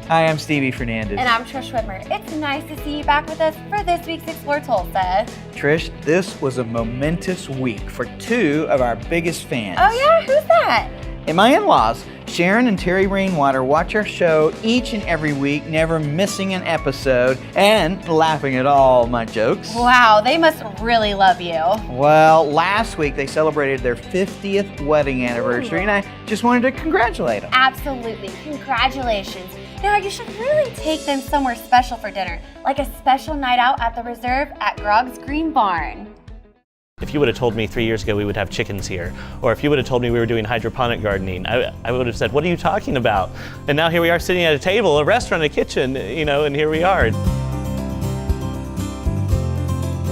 Hi, I'm Stevie Fernandez. And I'm Trish Whitmer. It's nice to see you back with us for this week's Explore Tulsa. Trish, this was a momentous week for two of our biggest fans. Oh yeah? Who's that? And my in-laws, Sharon and Terry Rainwater, watch our show each and every week, never missing an episode and laughing at all my jokes. Wow, they must really love you. Well, last week they celebrated their 50th wedding anniversary, and I just wanted to congratulate them. Absolutely. Congratulations. Now, you should really take them somewhere special for dinner, like a special night out at the Reserve at Grog's Green Barn. If you would have told me 3 years ago we would have chickens here, or if you would have told me we were doing hydroponic gardening, I would have said, what are you talking about? And now here we are sitting at a table, a restaurant, a kitchen, and here we are.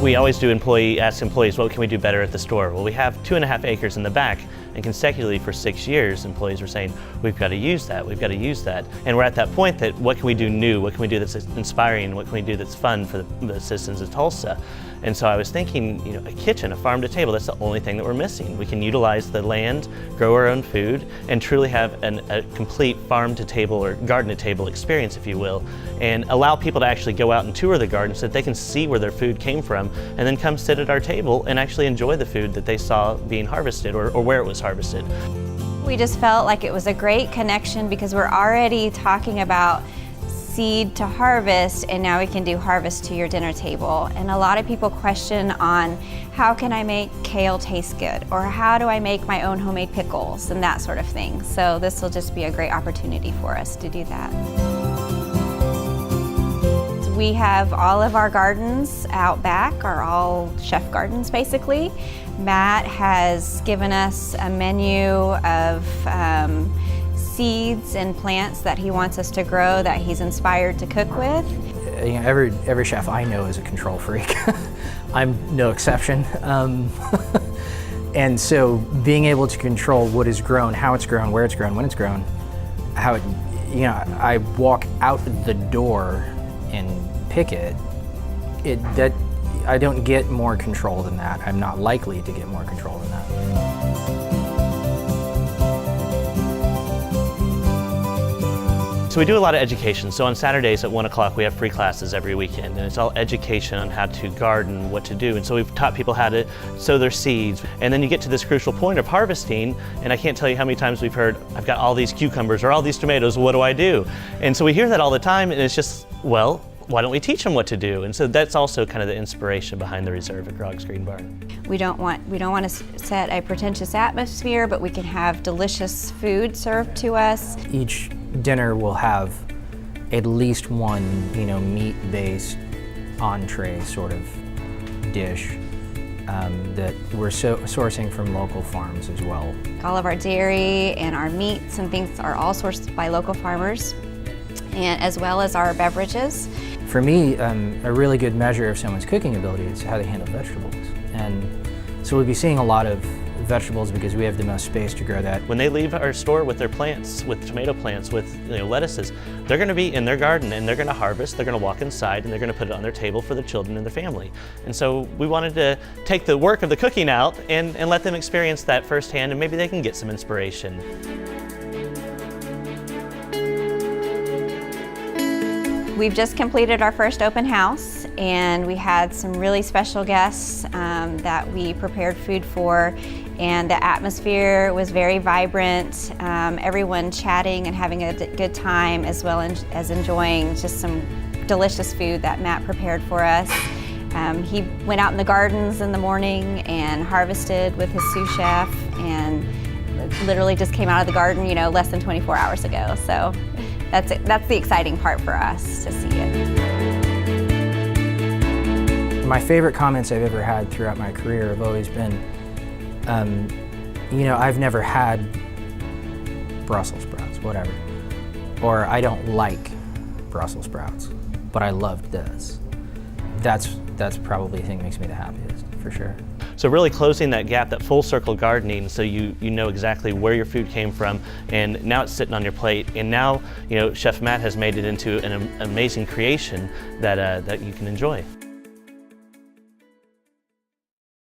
We always do ask employees, what can we do better at the store? Well, we have 2.5 acres in the back, and consecutively for 6 years, employees were saying, we've got to use that, we've got to use that. And we're at that point that what can we do new? What can we do that's inspiring? What can we do that's fun for the citizens of Tulsa? And so I was thinking, a kitchen, a farm to table, that's the only thing that we're missing. We can utilize the land, grow our own food, and truly have a complete farm to table or garden to table experience, if you will, and allow people to actually go out and tour the garden so that they can see where their food came from, and then come sit at our table and actually enjoy the food that they saw being harvested or where it was harvested. We just felt like it was a great connection because we're already talking about seed to harvest, and now we can do harvest to your dinner table. And a lot of people question on how can I make kale taste good, or how do I make my own homemade pickles and that sort of thing. So this will just be a great opportunity for us to do that. We have all of our gardens out back are all chef gardens basically. Matt has given us a menu of seeds and plants that he wants us to grow that he's inspired to cook with. Every chef I know is a control freak. I'm no exception. And so being able to control what is grown, how it's grown, where it's grown, when it's grown, I walk out the door and pick it, I don't get more control than that. I'm not likely to get more control than that. So we do a lot of education. So on Saturdays at 1 o'clock we have free classes every weekend, and it's all education on how to garden, what to do. And so we've taught people how to sow their seeds. And then you get to this crucial point of harvesting, and I can't tell you how many times we've heard, I've got all these cucumbers or all these tomatoes, what do I do? And so we hear that all the time, and it's just, well, why don't we teach them what to do? And so that's also kind of the inspiration behind the Reserve at Grog's Green Barn. We don't want to set a pretentious atmosphere, but we can have delicious food served to us. Each dinner will have at least one, meat-based entree sort of dish that we're sourcing from local farms as well. All of our dairy and our meats and things are all sourced by local farmers, and as well as our beverages. For me, a really good measure of someone's cooking ability is how they handle vegetables. And so we'll be seeing a lot of vegetables because we have the most space to grow that. When they leave our store with their plants, with tomato plants, with lettuces, they're going to be in their garden and they're going to harvest, they're going to walk inside, and they're going to put it on their table for the children and their family. And so we wanted to take the work of the cooking out and let them experience that firsthand, and maybe they can get some inspiration. We've just completed our first open house, and we had some really special guests that we prepared food for, and the atmosphere was very vibrant. Everyone chatting and having a good time, as well as enjoying just some delicious food that Matt prepared for us. He went out in the gardens in the morning and harvested with his sous chef, and literally just came out of the garden, less than 24 hours ago. So that's the exciting part for us to see it. My favorite comments I've ever had throughout my career have always been, I've never had Brussels sprouts, whatever. Or I don't like Brussels sprouts, but I loved this. That's probably the thing that makes me the happiest, for sure. So really closing that gap, that full circle gardening, so you know exactly where your food came from, and now it's sitting on your plate, and now Chef Matt has made it into an amazing creation that you can enjoy.